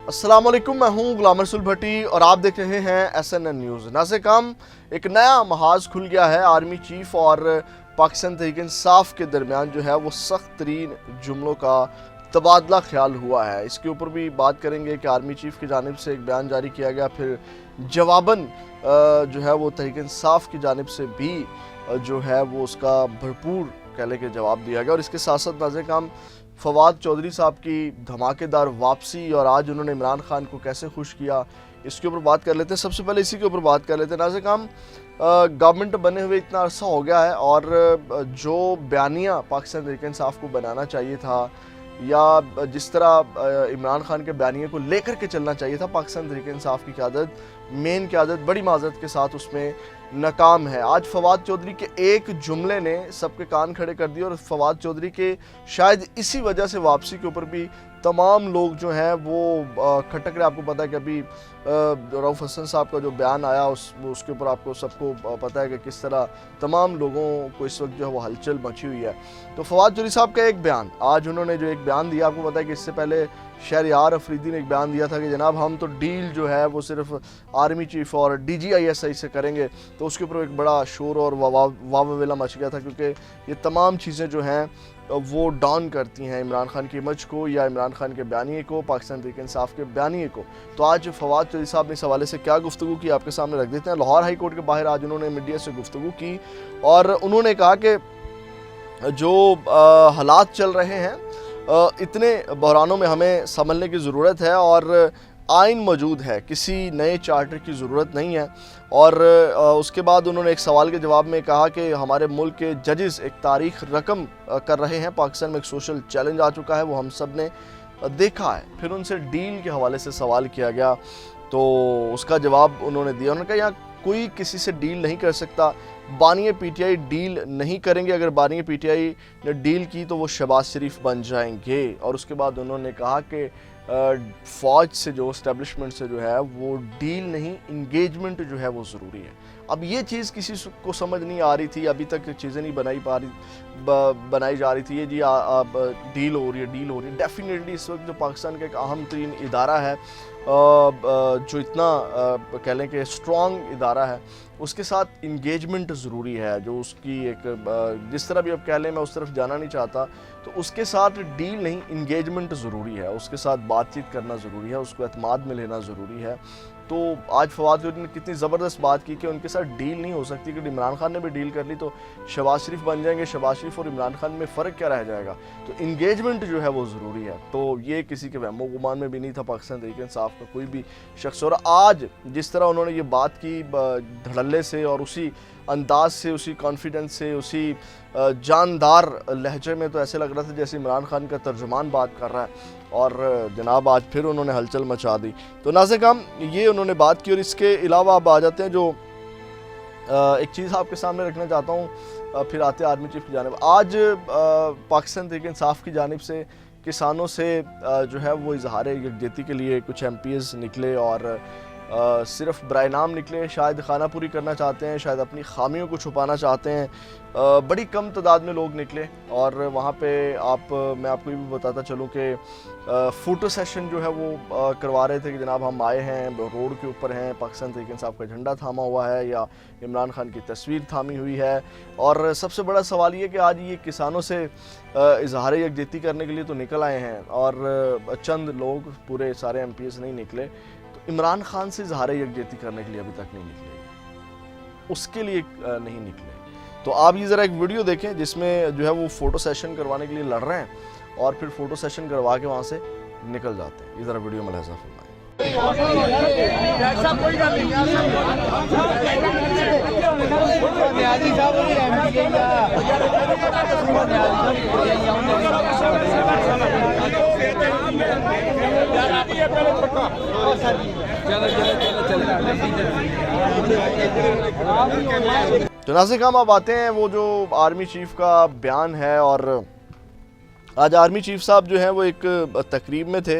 अस्सलाम वालेकुम, मैं हूं गुलाम रसूल भट्टी और आप देख रहे हैं SNN न्यूज़। नाज़े काम, एक नया महाज खुल गया है आर्मी चीफ और पाकिस्तान तहरीक इंसाफ के दरमियान जो है वो सख्त तरीन जुमलों का तबादला ख्याल हुआ है। इसके ऊपर भी बात करेंगे कि आर्मी चीफ की जानिब से एक बयान जारी किया गया, फिर जवाबन जो है वो तहरीक इंसाफ की जानिब से भी जो है वो उसका भरपूर कहले के जवाब दिया गया। और इसके साथ साथ नाज़े काम फवाद चौधरी साहब की धमाकेदार वापसी और आज उन्होंने इमरान खान को कैसे खुश किया, इसके ऊपर बात कर लेते हैं। सबसे पहले इसी के ऊपर बात कर लेते हैं। नाज़े काम, गवर्नमेंट बने हुए इतना अरसा हो गया है और जो बयानिया पाकिस्तान तहरीक इंसाफ को बनाना चाहिए था या जिस तरह इमरान खान के बयानिए को लेकर के चलना चाहिए था, पाकिस्तान तहरीक इंसाफ की क़यादत, मेन क़यादत बड़ी माजरत के साथ उसमें नाकाम है। आज फवाद चौधरी के एक जुमले ने सबके कान खड़े कर दिए और फवाद चौधरी के शायद इसी वजह से वापसी के ऊपर भी तमाम लोग जो हैं वो खटक रहे। आपको पता है कि अभी रऊफ हसन साहब का जो बयान आया उसके ऊपर आपको सबको पता है कि किस तरह तमाम लोगों को इस वक्त जो है वो हलचल मची हुई है। तो फवाद चौधरी साहब का एक बयान, आज उन्होंने जो एक बयान दिया, आपको पता है कि इससे पहले शहरयार अफरीदी ने एक बयान दिया था कि जनाब हम तो डील जो है वो सिर्फ आर्मी चीफ और DGISI से करेंगे। तो उसके ऊपर एक बड़ा शोर और वावेला मच गया था, क्योंकि ये तमाम चीज़ें जो हैं वो डाउन करती हैं इमरान खान की इमेज को या इमरान खान के बयानिए को, पाकिस्तान तहरीक इंसाफ के बयानिए को। तो आज फवाद चौधरी साहब ने इस हवाले से क्या गुफ्तगू की आपके सामने रख देते हैं। लाहौर हाई कोर्ट के बाहर आज उन्होंने मीडिया से गुफ्तगू की और उन्होंने कहा कि जो हालात चल रहे हैं इतने बहरानों में हमें संभलने की ज़रूरत है और आइन मौजूद है, किसी नए चार्टर की ज़रूरत नहीं है। और उसके बाद उन्होंने एक सवाल के जवाब में कहा कि हमारे मुल्क के जजेस एक तारीख रकम कर रहे हैं, पाकिस्तान में एक सोशल चैलेंज आ चुका है, वो हम सब ने देखा है। फिर उनसे डील के हवाले से सवाल किया गया तो उसका जवाब उन्होंने दिया। उन्होंने कहा यहाँ कोई किसी से डील नहीं कर सकता, बानिए PTI डील नहीं करेंगे, अगर बानिए PTI ने डील की तो वो शहबाज शरीफ बन जाएंगे। और उसके बाद उन्होंने कहा कि फ़ौज से जो इस्टेब्लिशमेंट से जो है वो डील नहीं, इंगेजमेंट जो है वो ज़रूरी है। अब ये चीज़ किसी को समझ नहीं आ रही थी, अभी तक चीज़ें नहीं बनाई जा रही थी। ये जी डील हो रही है डेफिनेटली इस वक्त जो पाकिस्तान का एक अहम तरीन इदारा है, जो इतना कह लें कि स्ट्रॉन्ग इदारा है, उसके साथ इंगेजमेंट ज़रूरी है। जो उसकी एक जिस तरह भी अब कह लें, मैं उस तरफ जाना नहीं चाहता, तो उसके साथ डील नहीं, इंगेजमेंट ज़रूरी है, उसके साथ बातचीत करना ज़रूरी है, उसको एतमाद में लेना ज़रूरी है। तो आज फवाद चौधरी ने कितनी ज़बरदस्त बात की कि उनके साथ डील नहीं हो सकती, कि इमरान खान ने भी डील कर ली तो शहबाज शरीफ बन जाएंगे, शहबाज शरीफ और इमरान खान में फ़र्क क्या रह जाएगा। तो इंगेजमेंट जो है वो ज़रूरी है। तो ये किसी के वहमो गुमान में भी नहीं था पाकिस्तान तहरीक इंसाफ का कोई भी शख्स। और आज जिस तरह उन्होंने ये बात की धड़ल्ले से और उसी अंदाज से, उसी कॉन्फिडेंस से, उसी जानदार लहजे में, तो ऐसे लग रहा था जैसे इमरान खान का तर्जुमान बात कर रहा है। और जनाब आज फिर उन्होंने हलचल मचा दी। तो नाज़े काम ये उन्होंने बात की। और इसके अलावा आप आ जाते हैं, जो एक चीज़ आपके सामने रखना चाहता हूँ, फिर आते हैं आर्मी चीफ की जानिब। आज पाकिस्तान तहरीक इंसाफ की जानिब से किसानों से जो है वो इजहार यकजहती के लिए कुछ MPs निकले और सिर्फ बराए नाम निकले, शायद खाना पूरी करना चाहते हैं, शायद अपनी खामियों को छुपाना चाहते हैं। बड़ी कम तादाद में लोग निकले और वहाँ पे मैं आपको ये भी बताता चलूँ कि फ़ोटो सेशन जो है वो करवा रहे थे कि जनाब हम आए हैं, रोड के ऊपर हैं, पाकिस्तान तहरीक इंसाफ का झंडा थामा हुआ है या इमरान खान की तस्वीर थामी हुई है। और सबसे बड़ा सवाल ये कि आज ये किसानों से इजहार यकजहती करने के लिए तो निकल आए हैं और चंद लोग, पूरे सारे MPs नहीं निकले। तो इमरान खान से इजहार यकजहती करने के लिए अभी तक नहीं निकले, उसके लिए नहीं निकले। तो आप ये ज़रा एक वीडियो देखें जिसमें जो है वो फ़ोटो सेशन करवाने के लिए लड़ रहे हैं और फिर फ़ोटो सेशन करवा के वहाँ से निकल जाते हैं। ये ज़रा वीडियो में लहजा फरमाएं। तो नाज़े काम आप आते हैं वो जो आर्मी चीफ का बयान है। और आज आर्मी चीफ साहब जो हैं वो एक तकरीब में थे,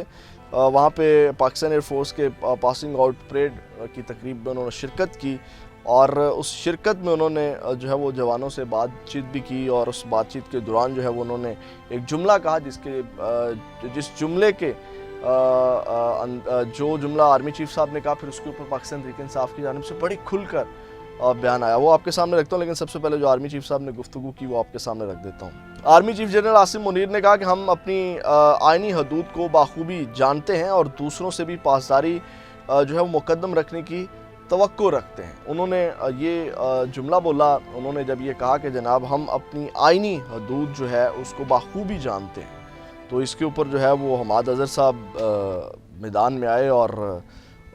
वहाँ पे पाकिस्तान एयरफोर्स के पासिंग आउट परेड की तकरीब में उन्होंने शिरकत की और उस शिरकत में उन्होंने जो है वो जवानों से बातचीत भी की। और उस बातचीत के दौरान जो है वो उन्होंने एक जुमला कहा जिस जुमले के जो जुमला आर्मी चीफ साहब ने कहा, फिर उसके ऊपर पाकिस्तान तहरीक इंसाफ की जानिब से बड़ी खुलकर बयान आया। वो आपके सामने रखता हूँ, लेकिन सबसे पहले जो आर्मी चीफ साहब ने गुफ्तगू की वो आपके सामने रख देता हूँ। Army chief general Asim Munir ने कहा कि हम अपनी आइनी हदूद को बाखूबी जानते हैं और दूसरों से भी पासदारी जो है वो मुकद्दम रखने की तवक्को रखते हैं। उन्होंने ये जुमला बोला, उन्होंने जब ये कहा कि जनाब हम अपनी आइनी हदूद जो है उसको बाखूबी जानते हैं, तो इसके ऊपर जो है वो हमाद अज़हर साहब मैदान में आए और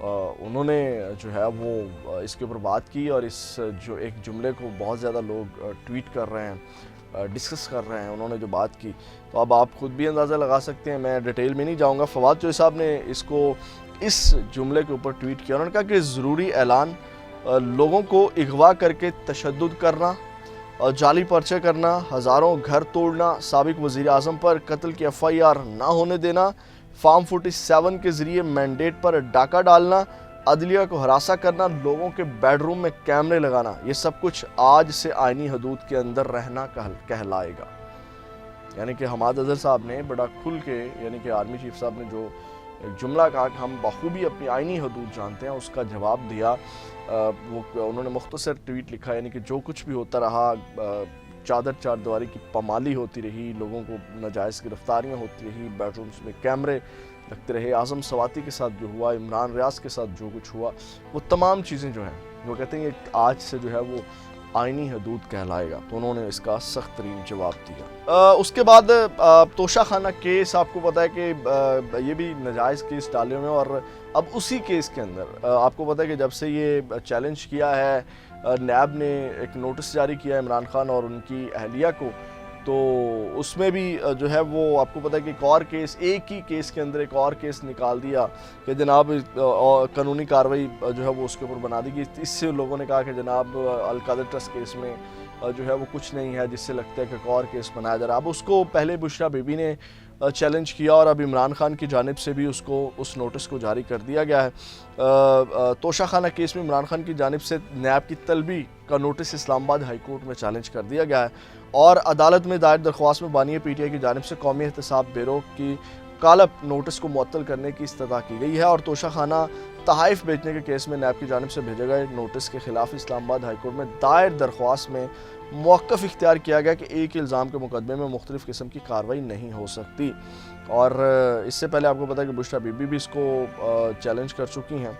उन्होंने जो है वो इसके ऊपर बात की। और इस जो एक जुमले को बहुत ज़्यादा लोग ट्वीट कर रहे हैं, डिस्कस कर रहे हैं, उन्होंने जो बात की, तो अब आप खुद भी अंदाज़ा लगा सकते हैं, मैं डिटेल में नहीं जाऊंगा। फवाद चौधरी साहब ने इसको इस जुमले के ऊपर ट्वीट किया। उन्होंने कहा कि ज़रूरी ऐलान लोगों को अगवा करके तशद्दुद करना, जाली पर्चे करना, हज़ारों घर तोड़ना, साबिक वज़ीर आज़म पर कत्ल की FIR ना होने देना, फार्म 47 के ज़रिए मैंडेट पर डाका डालना, अदलिया को हरासा करना, लोगों के बेडरूम में कैमरे लगाना, ये सब कुछ आज से आइनी हदूद के अंदर रहना कहलाएगा। यानी कि हमाद अज़हर साहब ने बड़ा खुल के, यानी कि आर्मी चीफ साहब ने जो एक जुमला कहा कि हम बखूबी अपनी आइनी हदूद जानते हैं, उसका जवाब दिया। वो उन्होंने मुख्तसर ट्वीट लिखा, यानी कि जो कुछ भी होता रहा, चादर चारदीवारी की पमाली होती रही, लोगों को नाजायज़ गिरफ्तारियाँ होती रही, बेडरूम्स में कैमरे लगते रहे, आज़म सवाती के साथ जो हुआ, इमरान रियाज के साथ जो कुछ हुआ, वो तमाम चीज़ें जो हैं वो कहते हैं कि आज से जो है वो आइनी हदूद कहलाएगा। तो उन्होंने इसका सख्त तरीन जवाब दिया। उसके बाद तोशा खाना केस, आपको पता है कि ये भी नाजायज़ केस डाले हुए हैं। और अब उसी केस के अंदर आपको पता है कि जब से ये चैलेंज किया है, नैब ने एक नोटिस जारी किया इमरान खान और उनकी अहलिया को, तो उसमें भी जो है वो आपको पता है कि एक और केस, एक ही केस के अंदर एक और केस निकाल दिया कि जनाब कानूनी कार्रवाई जो है वो उसके ऊपर बना दी गई। इससे लोगों ने कहा कि जनाब अल-कादर ट्रस्ट केस में जो है वो कुछ नहीं है जिससे लगता है कि एक और केस बनाया जा रहा है। अब उसको पहले बुशरा बीबी ने चैलेंज किया और अब इमरान खान की जानिब से भी उसको उस नोटिस को जारी कर दिया गया है। तोशा खाना केस में इमरान खान की जानिब से नैब की तलबी का नोटिस इस्लामाबाद हाई कोर्ट में चैलेंज कर दिया गया है और अदालत में दायर दरख्वास्त में बानी PTI की जानिब से कौमी एहतसाब ब्यूरो की कालब नोटिस को मुअत्तल करने की इस्तदा की गई है। और तोशा खाना तहाइफ बेचने के केस में नैब की जानिब से भेजे गए नोटिस के खिलाफ इस्लामाबाद हाई कोर्ट में दायर दरख्वास्त में मौक़िफ़ इख्तियार किया गया कि एक इल्ज़ाम के मुकदमे में मुख्तलिफ़ किस्म की कार्रवाई नहीं हो सकती। और इससे पहले आपको पता है कि बुशरा बीबी भी इसको चैलेंज कर चुकी हैं।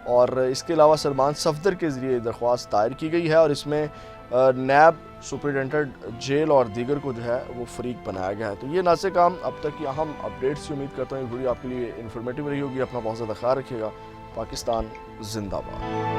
और इसके अलावा सलमान सफदर के ज़रिए दरख्वास्त दायर की गई है और इसमें नैब, सुपरिटेंडेंट जेल और दीगर को जो है वो फरीक बनाया गया है। तो ये नाज़े काम अब तक की अहम अपडेट्स की उम्मीद करता हूँ ये वीडियो आपके लिए इन्फॉर्मेटिव रही होगी। अपना बहुत ज़्यादा ख्याल रखिएगा। पाकिस्तान जिंदाबाद।